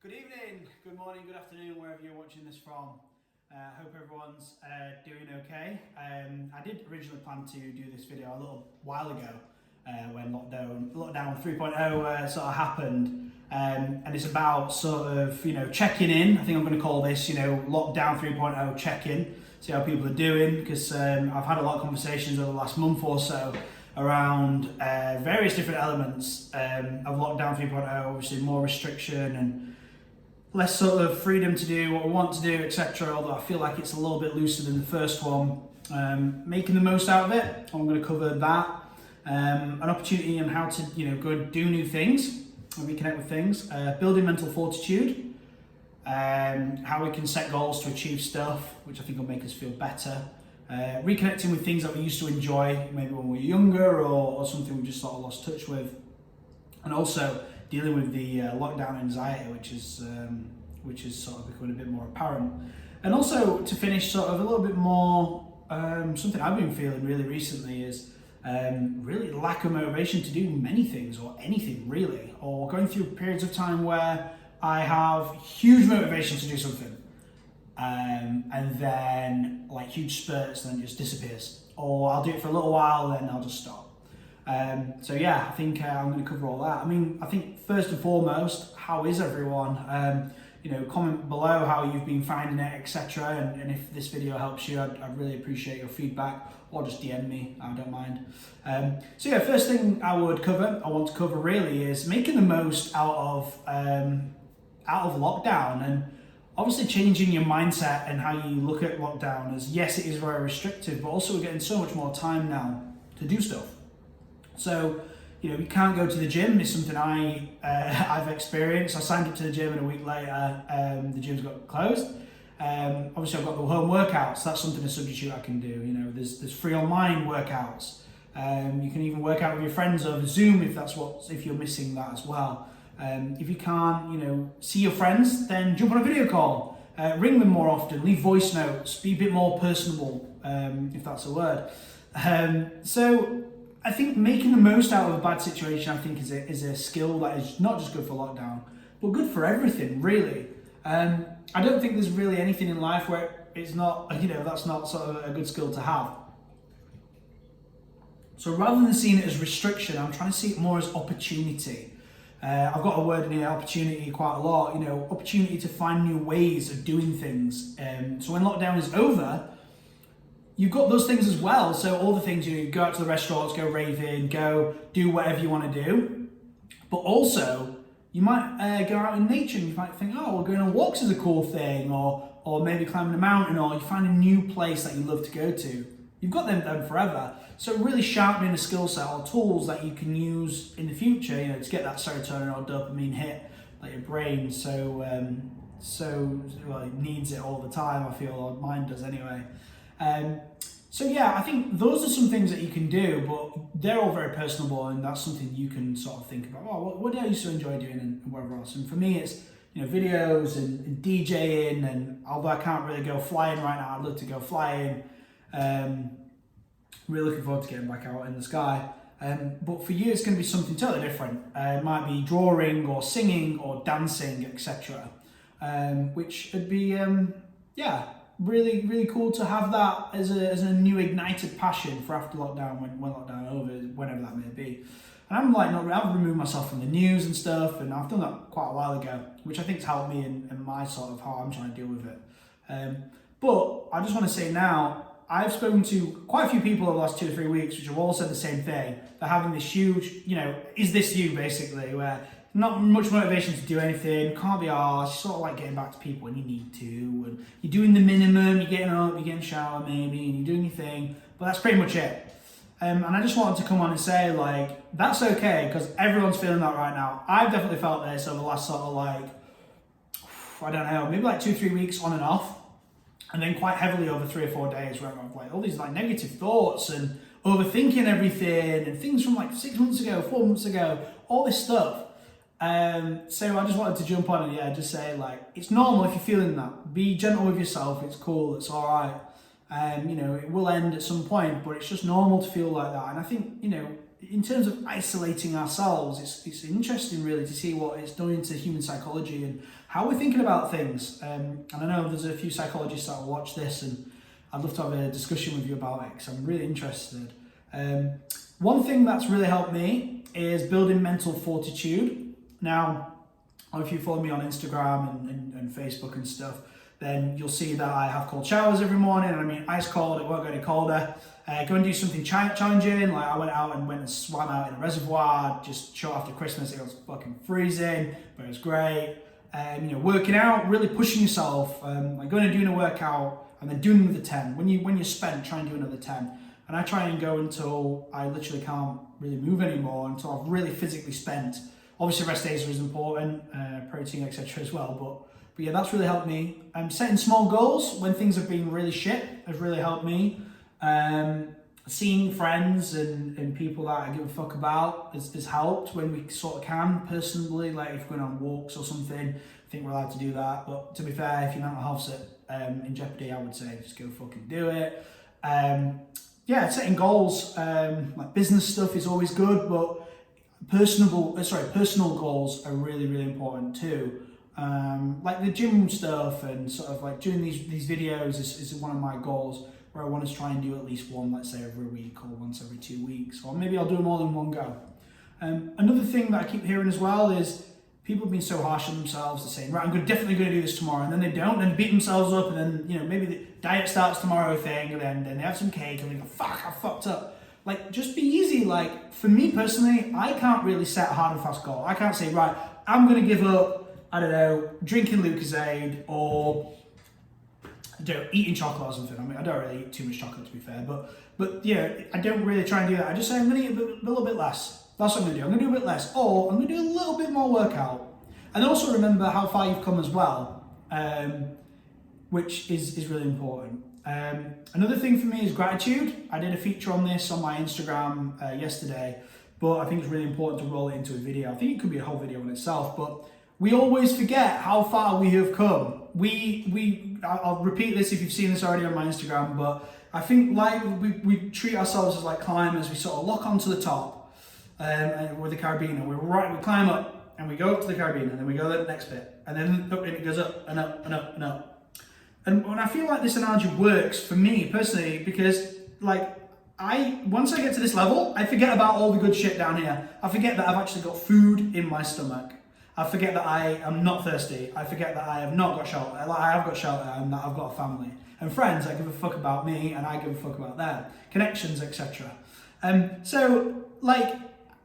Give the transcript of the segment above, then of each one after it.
Good evening, good morning, good afternoon, wherever you're watching this from. Hope everyone's doing okay. I did originally plan to do this video a little while ago when lockdown 3.0 sort of happened. And it's about sort of, checking in. I think I'm going to call this, lockdown 3.0 check-in, see how people are doing, because I've had a lot of conversations over the last month or so around various different elements of lockdown 3.0, obviously more restriction and less sort of freedom to do what we want to do, etc. Although I feel like it's a little bit looser than the first one. Making the most out of it, I'm going to cover that. An opportunity on how to, go and do new things and reconnect with things. Building mental fortitude. How we can set goals to achieve stuff, which I think will make us feel better. Reconnecting with things that we used to enjoy, maybe when we were younger or something we just sort of lost touch with. And also dealing with the lockdown anxiety, which is sort of becoming a bit more apparent. And also to finish sort of a little bit more, something I've been feeling really recently is really lack of motivation to do many things or anything really, or going through periods of time where I have huge motivation to do something and then like huge spurts and then it just disappears, or I'll do it for a little while then I'll just stop. So yeah, I think I'm going to cover all that. I mean, I think first and foremost, how is everyone? Comment below how you've been finding it, etc. And if this video helps you, I'd really appreciate your feedback, or just DM me, I don't mind. So yeah, first thing I want to cover really is making the most out of lockdown, and obviously changing your mindset and how you look at lockdown as, yes, it is very restrictive, but also we're getting so much more time now to do stuff. So, you can't go to the gym is something I've experienced. I signed up to the gym and a week later, the gym's got closed. Obviously I've got the home workouts. That's something, a substitute I can do. There's free online workouts. You can even work out with your friends over Zoom if you're missing that as well. If you can't, see your friends, then jump on a video call. Ring them more often, leave voice notes, be a bit more personable, if that's a word. So I think making the most out of a bad situation, I think, is a skill that is not just good for lockdown, but good for everything, really. I don't think there's really anything in life where it's not, that's not sort of a good skill to have. So rather than seeing it as restriction, I'm trying to see it more as opportunity. I've got a word in here, opportunity, quite a lot. Opportunity to find new ways of doing things. So when lockdown is over, you've got those things as well. So all the things, go out to the restaurants, go raving, go do whatever you want to do. But also, you might go out in nature and you might think, going on walks is a cool thing, or maybe climbing a mountain, or you find a new place that you love to go to. You've got them forever. So really sharpening a skill set or tools that you can use in the future, to get that serotonin or dopamine hit, like your brain so it needs it all the time, I feel, or mine does anyway. So yeah, I think those are some things that you can do, but they're all very personable, and that's something you can sort of think about. What do I used to enjoy doing and whatever else? And for me, it's videos and DJing, and although I can't really go flying right now, I'd love to go flying. Really looking forward to getting back out in the sky. But for you, it's going to be something totally different. It might be drawing or singing or dancing, etc. Which would be, really, really cool to have that as a new ignited passion for after lockdown, when lockdown over, whenever that may be. And I've removed myself from the news and stuff, and I've done that quite a while ago, which I think has helped me in my sort of how I'm trying to deal with it. But I just want to say now, I've spoken to quite a few people over the last 2 or 3 weeks, which have all said the same thing. They're having this huge, is this you, basically, where not much motivation to do anything, can't be arsed, sort of like getting back to people when you need to, and you're doing the minimum, you're getting up, you're getting a shower maybe, and you're doing your thing, but that's pretty much it. And I just wanted to come on and say, that's okay, because everyone's feeling that right now. I've definitely felt this over the last sort of I don't know, maybe 2 or 3 weeks on and off, and then quite heavily over 3 or 4 days where I've all these negative thoughts and overthinking everything and things from 6 months ago, 4 months ago, all this stuff. So I just wanted to jump on and just say it's normal if you're feeling that. Be gentle with yourself. It's cool. It's all right. It will end at some point, but it's just normal to feel like that. And I think in terms of isolating ourselves, it's interesting really to see what it's doing to human psychology and how we're thinking about things. And I know there's a few psychologists that will watch this, and I'd love to have a discussion with you about it because I'm really interested. One thing that's really helped me is building mental fortitude. Now, if you follow me on Instagram and Facebook and stuff, then you'll see that I have cold showers every morning. I mean, ice cold, it won't get any colder. Go and do something challenging. Like I went out and swam out in a reservoir just short after Christmas. It was fucking freezing, but it was great. Working out, really pushing yourself, like going and doing a workout and then doing another 10. When you're spent, try and do another 10. And I try and go until I literally can't really move anymore, until I've really physically spent. Obviously rest days are important, protein, etc. as well, but yeah, that's really helped me. Setting small goals when things have been really shit has really helped me. Seeing friends and people that I give a fuck about has helped when we sort of can, personally, like if we're going on walks or something, I think we're allowed to do that. But to be fair, if your mental health's in jeopardy, I would say just go fucking do it. Setting goals, like business stuff is always good, but personal goals are really, really important too. Like the gym stuff and sort of like doing these videos is one of my goals, where I want to try and do at least one, let's say every week or once every 2 weeks, or maybe I'll do them all in one go. Another thing that I keep hearing as well is people have been so harsh on themselves. They're saying, right, I'm definitely going to do this tomorrow, and then they don't, and beat themselves up, and then maybe the diet starts tomorrow thing, and then they have some cake and they go, fuck, I fucked up. Like, just be easy. Like, for me personally, I can't really set a hard and fast goal. I can't say, right, I'm going to give up, I don't know, drinking Lucozade or eating chocolate or something. I mean, I don't really eat too much chocolate, to be fair, but yeah, I don't really try and do that. I just say I'm going to eat a little bit less. That's what I'm going to do. I'm going to do a bit less, or I'm going to do a little bit more workout. And also remember how far you've come as well, which is really important. Another thing for me is gratitude. I did a feature on this on my Instagram yesterday, but I think it's really important to roll it into a video. I think it could be a whole video in itself, but we always forget how far we have come. I'll repeat this if you've seen this already on my Instagram, but I think like we treat ourselves as like climbers. We sort of lock onto the top with the carabiner. We climb up and we go up to the carabiner, and then we go to the next bit, and then it goes up and up and up and up. And I feel like this analogy works for me personally, because like once I get to this level, I forget about all the good shit down here. I forget that I've actually got food in my stomach. I forget that I am not thirsty. I forget that I have not got shelter. I have got shelter, and that I've got a family and friends that give a fuck about me, and I give a fuck about them, connections, etc. So like,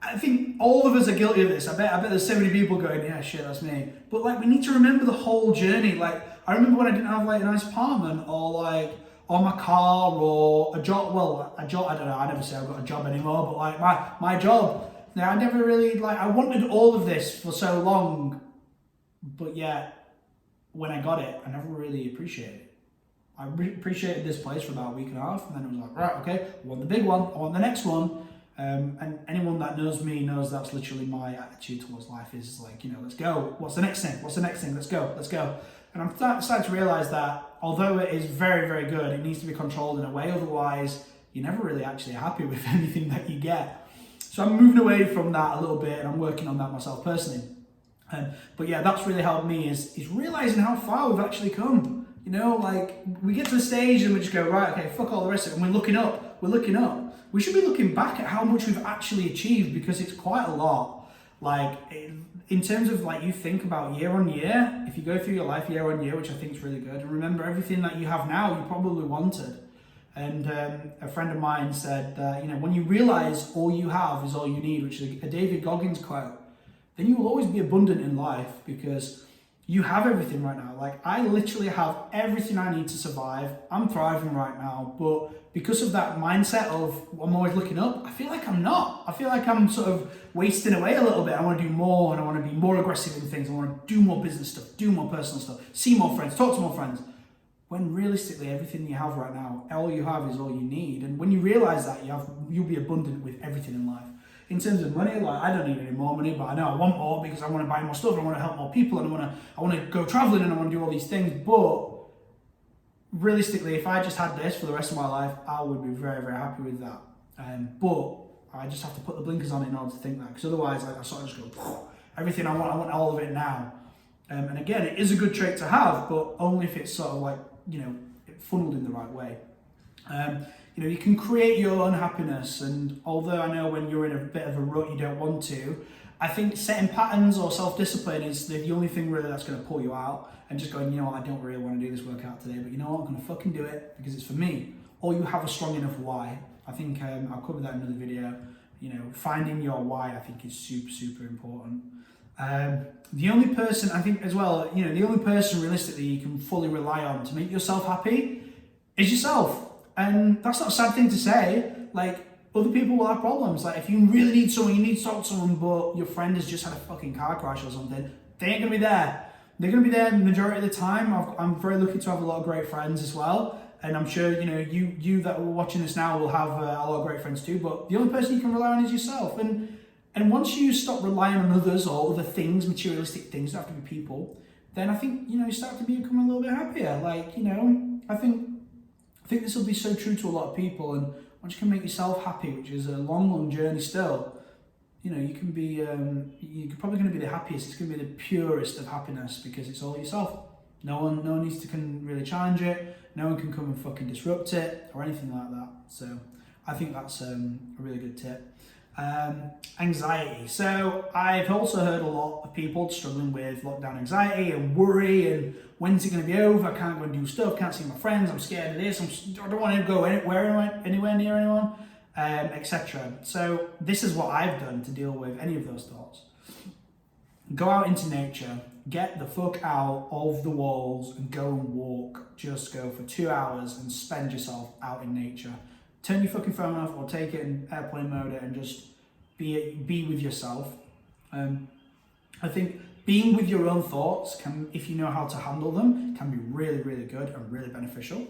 I think all of us are guilty of this. I bet there's so many people going, yeah, shit, that's me. But like, we need to remember the whole journey. Like, I remember when I didn't have like a nice apartment or like on my car or a job. Well, a job. I don't know. I never say I've got a job anymore. But like my job. Now, I never really I wanted all of this for so long, but yet when I got it, I never really appreciated it. I appreciated this place for about a week and a half, and then it was like, right, okay, I want the big one, I want the next one. And anyone that knows me knows that's literally my attitude towards life, is like, let's go. What's the next thing? What's the next thing? Let's go. And I'm starting to realize that although it is very, very good, it needs to be controlled in a way. Otherwise, you're never really actually happy with anything that you get. So I'm moving away from that a little bit, and I'm working on that myself personally. But yeah, that's really helped me is realizing how far we've actually come. Like we get to the stage and we just go, right, okay, fuck all the rest of it. And we're looking up. We should be looking back at how much we've actually achieved, because it's quite a lot. Like in terms of like, you think about year on year, if you go through your life year on year, which I think is really good, and remember everything that you have now, you probably wanted. And a friend of mine said that, when you realize all you have is all you need, which is a David Goggins quote, then you will always be abundant in life, because you have everything right now. Like, I literally have everything I need to survive. I'm thriving right now, but because of that mindset of I'm always looking up, I feel like I'm not. I feel like I'm sort of wasting away a little bit. I want to do more, and I want to be more aggressive in things. I want to do more business stuff, do more personal stuff, see more friends, talk to more friends. When realistically, everything you have right now, all you have is all you need. And when you realize that, you'll be abundant with everything in life. In terms of money, like, I don't need any more money, but I know I want more because I want to buy more stuff, and I want to help more people, and I want to go traveling, and I want to do all these things. But realistically, if I just had this for the rest of my life, I would be very, very happy with that. But I just have to put the blinkers on in order to think that, because otherwise I sort of just go, everything I want all of it now. And again, it is a good trait to have, but only if it's sort of like, funneled in the right way. You can create your own happiness, and although I know when you're in a bit of a rut you don't want to, I think setting patterns or self-discipline is the only thing really that's going to pull you out, and just going, you know what, I don't really want to do this workout today, but you know what, I'm going to fucking do it because it's for me. Or you have a strong enough why. I think I'll cover that in another video. Finding your why I think is super, super important. The only person I think as well, the only person realistically you can fully rely on to make yourself happy is yourself. And that's not a sad thing to say. Like, other people will have problems. Like, if you really need someone, you need to talk to someone, but your friend has just had a fucking car crash or something, they ain't gonna be there. They're gonna be there the majority of the time. I'm very lucky to have a lot of great friends as well. And I'm sure, you that are watching this now will have a lot of great friends too, but the only person you can rely on is yourself. And once you stop relying on others or other things, materialistic things, don't have to be people, then I think, you start to become a little bit happier. Like, I think this will be so true to a lot of people, and once you can make yourself happy, which is a long, long journey still, you can be, you're probably going to be the happiest. It's going to be the purest of happiness because it's all yourself. No one needs to can really challenge it. No one can come and fucking disrupt it or anything like that. So I think that's a really good tip. Anxiety. So I've also heard a lot of people struggling with lockdown anxiety and worry and when's it going to be over? I can't go and do stuff, can't see my friends, I'm scared of this, I don't want to go anywhere near anyone, etc. So this is what I've done to deal with any of those thoughts. Go out into nature, get the fuck out of the walls and go and walk. Just go for 2 hours and spend yourself out in nature. Turn your fucking phone off or take it in airplane mode and just be with yourself. I think being with your own thoughts can, if you know how to handle them, can be really, really good and really beneficial.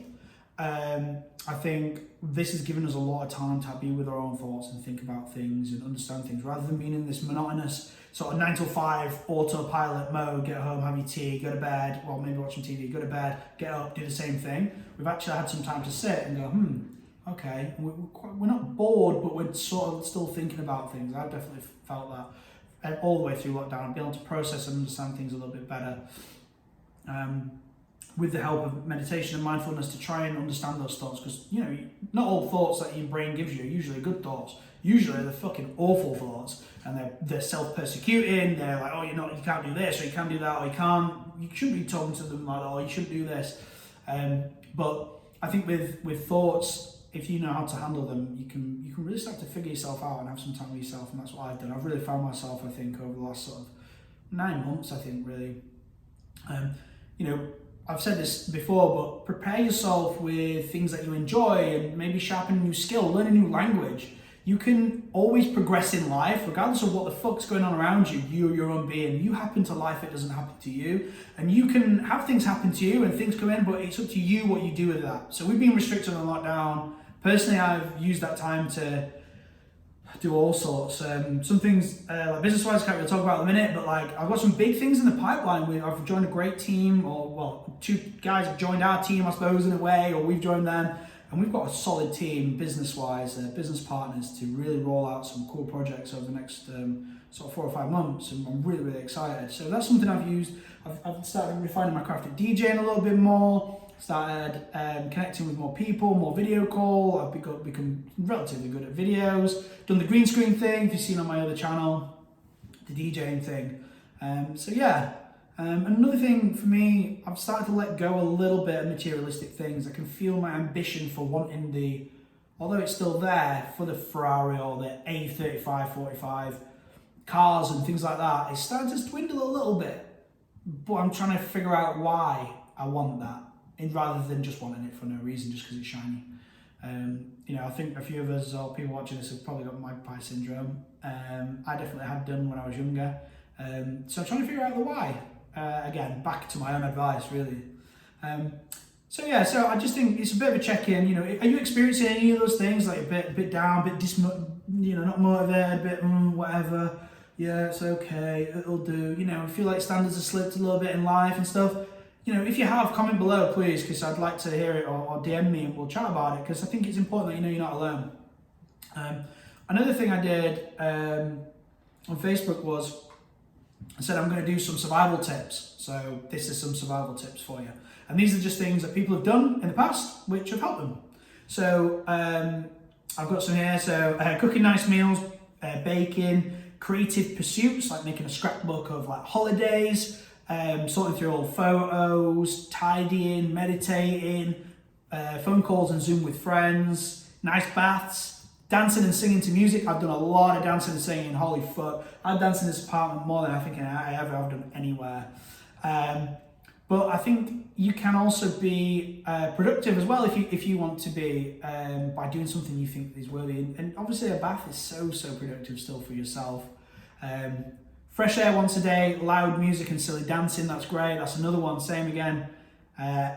I think this has given us a lot of time to be with our own thoughts and think about things and understand things, rather than being in this monotonous sort of 9 to 5 autopilot mode. Get home, have your tea, go to bed, well, maybe watch some TV, go to bed, get up, do the same thing. We've actually had some time to sit and go, okay, we're not bored, but we're sort of still thinking about things. I've definitely felt that all the way through lockdown. I've been able to process and understand things a little bit better with the help of meditation and mindfulness to try and understand those thoughts, because not all thoughts that your brain gives you are usually good thoughts. Usually they're fucking awful thoughts, and they're self-persecuting. They're like, oh, you can't do this, or you can't do that, or you shouldn't be talking to them like that, or you shouldn't do this. But I think with thoughts, if you know how to handle them, you can really start to figure yourself out and have some time with yourself, and that's what I've done. I've really found myself, I think, over the last sort of 9 months, I think, really. I've said this before, but prepare yourself with things that you enjoy and maybe sharpen a new skill, learn a new language. You can always progress in life, regardless of what the fuck's going on around you. You're your own being. You happen to life, it doesn't happen to you. And you can have things happen to you and things come in, but it's up to you what you do with that. So we've been restricted on lockdown. Personally, I've used that time to do all sorts. Some things, like business-wise, I can't really talk about in a minute, but like I've got some big things in the pipeline. I've joined a great team, or well, 2 guys have joined our team, I suppose, in a way, or we've joined them. And we've got a solid team, business-wise, business partners, to really roll out some cool projects over the next sort of 4 or 5 months, and I'm really, really excited. So that's something I've used. I've started refining my craft at DJing a little bit more, started connecting with more people, more video call. I've become relatively good at videos, done the green screen thing, if you've seen on my other channel, the DJing thing. So yeah. Another thing for me, I've started to let go a little bit of materialistic things. I can feel my ambition for wanting although it's still there, for the Ferrari or the A35, 45 cars and things like that. It's starting to dwindle a little bit, but I'm trying to figure out why I want that, and rather than just wanting it for no reason, just because it's shiny. I think a few of us, or people watching this, have probably got magpie syndrome. I definitely had done when I was younger. So I'm trying to figure out the why. Again, back to my own advice, really. So I just think it's a bit of a check-in. Are you experiencing any of those things, like a bit down, a bit not motivated, a bit whatever? Yeah, it's okay, it'll do. Feel like standards have slipped a little bit in life and stuff. If you have, comment below, please, because I'd like to hear it, or DM me and we'll chat about it, because I think it's important that you're not alone. Another thing I did on Facebook was I said I'm going to do some survival tips. So this is some survival tips for you. And these are just things that people have done in the past which have helped them. So I've got some here. So cooking nice meals, baking, creative pursuits like making a scrapbook of like holidays, sorting through old photos, tidying, meditating, phone calls and Zoom with friends, nice baths, dancing and singing to music. I've done a lot of dancing and singing, holy fuck. I dance in this apartment more than I think I ever have done anywhere. But I think you can also be productive as well if you want to be by doing something you think is worthy. And obviously a bath is so productive still for yourself. Fresh air once a day, loud music and silly dancing, that's great. That's another one, same again.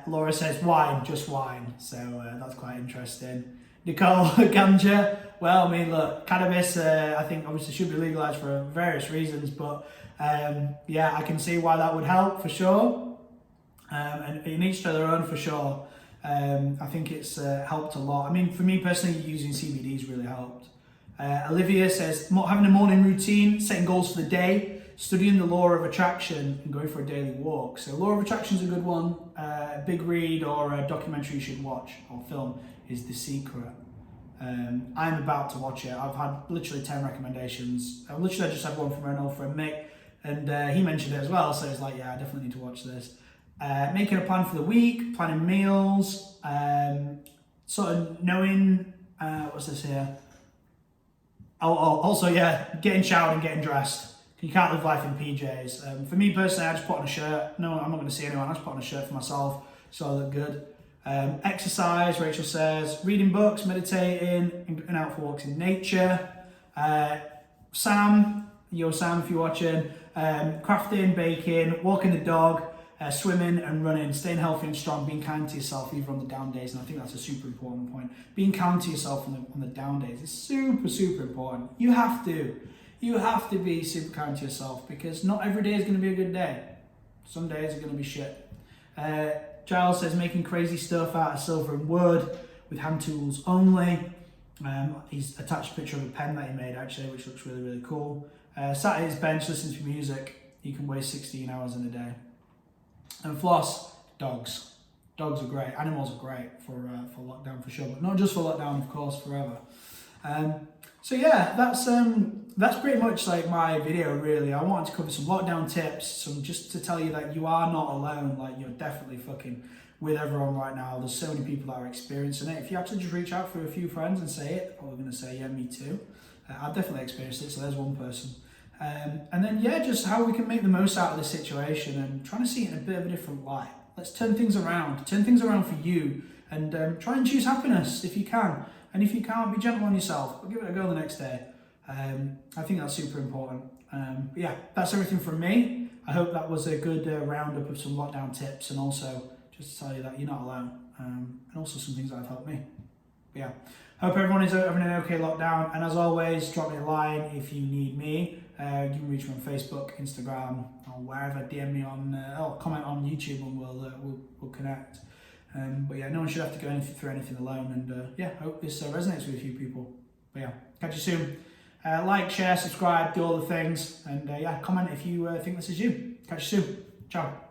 Laura says wine, just wine. So that's quite interesting. Nicole, ganja. Well, I mean, look, cannabis, I think obviously should be legalized for various reasons, but yeah, I can see why that would help for sure. And in each to their own for sure. I think it's helped a lot. I mean, for me personally, using CBD's really helped. Olivia says, having a morning routine, setting goals for the day, studying the law of attraction and going for a daily walk. So law of attraction is a good one. A big read or a documentary you should watch or film is The Secret. I'm about to watch it. I've had literally 10 recommendations. I just had one from an old friend Mick, and he mentioned it as well. So it's like, yeah, I definitely need to watch this. Making a plan for the week, planning meals, sort of knowing, what's this here? Also, yeah, getting showered and getting dressed. You can't live life in PJs. For me personally, I just put on a shirt. No, I'm not going to see anyone. I just put on a shirt for myself, so I look good. Exercise, Rachel says. Reading books, meditating, and out for walks in nature. Sam, if you're watching. Crafting, baking, walking the dog, swimming and running, staying healthy and strong, being kind to yourself even on the down days. And I think that's a super important point. Being kind to yourself on the down days is super important. You have to be super kind to yourself because not every day is going to be a good day. Some days are going to be shit. Giles says making crazy stuff out of silver and wood with hand tools only. He's attached a picture of a pen that he made actually, which looks really cool. Sat at his bench listening to music. You can waste 16 hours in a day. And floss, dogs. Dogs are great. Animals are great for lockdown for sure, but not just for lockdown, of course, forever. So yeah, that's pretty much like my video really. I wanted to cover some lockdown tips, just to tell you that you are not alone. Like you're definitely fucking with everyone right now. There's so many people that are experiencing it. If you actually just reach out for a few friends and say it, they're probably going to say, yeah, me too. I've definitely experienced it, so there's one person. And then yeah, just how we can make the most out of this situation and trying to see it in a bit of a different light. Let's turn things around for you, and try and choose happiness if you can. And if you can't, be gentle on yourself, but give it a go the next day. I think that's super important. But yeah, that's everything from me. I hope that was a good roundup of some lockdown tips, and also just to tell you that you're not alone, and also some things that have helped me. But yeah, hope everyone is having an okay lockdown, and as always, drop me a line if you need me. You can reach me on Facebook, Instagram, or wherever. DM me on, or comment on YouTube, and we'll connect. But yeah, no one should have to go through anything alone. And yeah, hope this resonates with a few people. But yeah, catch you soon. Like, share, subscribe, do all the things, and yeah, comment if you think this is you. Catch you soon. Ciao.